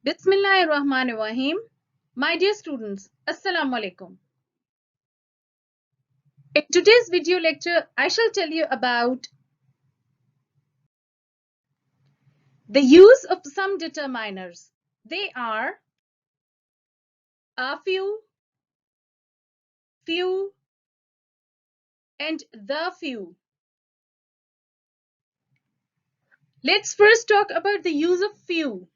Bismillahirrahmanirrahim. My dear students, Assalamu alaikum. In today's video lecture, I shall tell you about the use of some determiners. They are a few, and the few. Let's first talk about the use of few.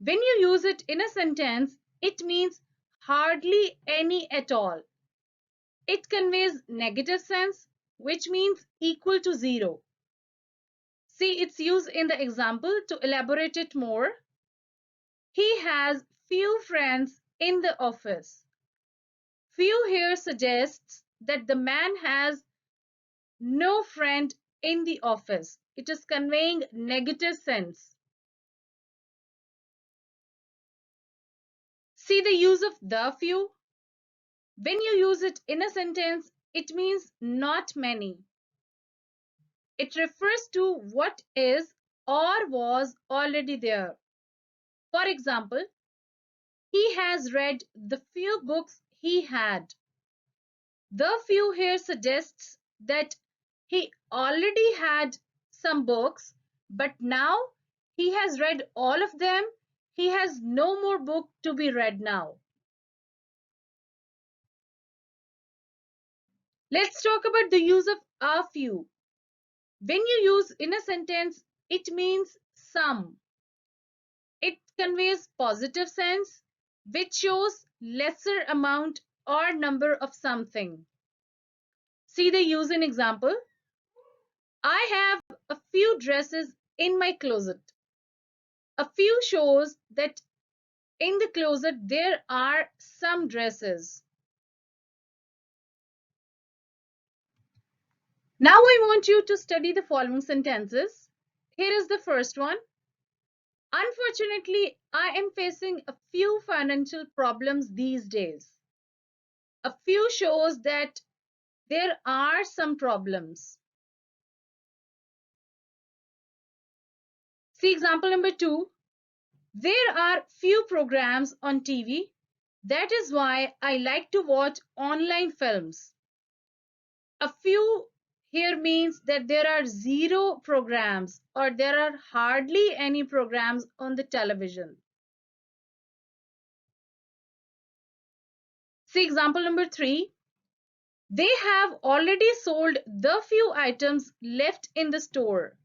When you use it in a sentence, it means hardly any at all. It conveys negative sense, which means equal to zero. See its use in the example to elaborate it more. He has few friends in the office. Few here suggests that the man has no friend in the office. It is conveying negative sense. See the use of the few. When you use it in a sentence, it means not many. It refers to what is or was already there. For example, he has read the few books he had. The few here suggests that he already had some books, but now he has read all of them. He has no more book to be read now. Let's talk about the use of a few. When you use in a sentence, it means some. It conveys positive sense, which shows lesser amount or number of something. See the use in example. I have a few dresses in my closet. A few shows that in the closet there are some dresses. Now I want you to study the following sentences. Here is the first one. Unfortunately, I am facing a few financial problems these days. A few shows that there are some problems. See example number 2. There are few programs on TV. That is why I like to watch online films. A few here means that there are zero programs or there are hardly any programs on the television. See example number 3. They have already sold the few items left in the store,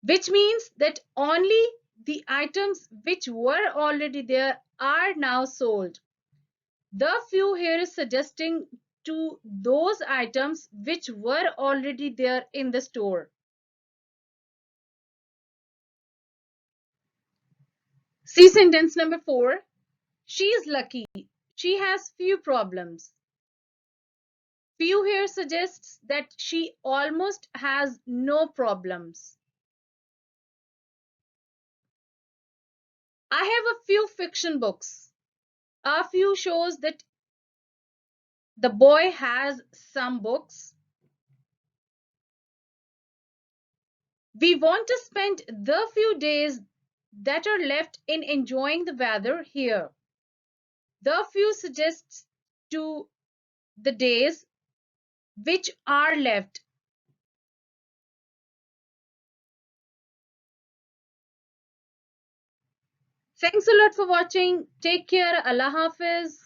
which means that only the items which were already there are now sold. The few here is suggesting to those items which were already there in the store. See sentence number 4. She is lucky. She has few problems. Few here suggests that she almost has no problems. I have a few fiction books. A few shows that the boy has some books. We want to spend the few days that are left in enjoying the weather here. The few suggests to the days which are left. Thanks a lot for watching. Take care. Allah Hafiz.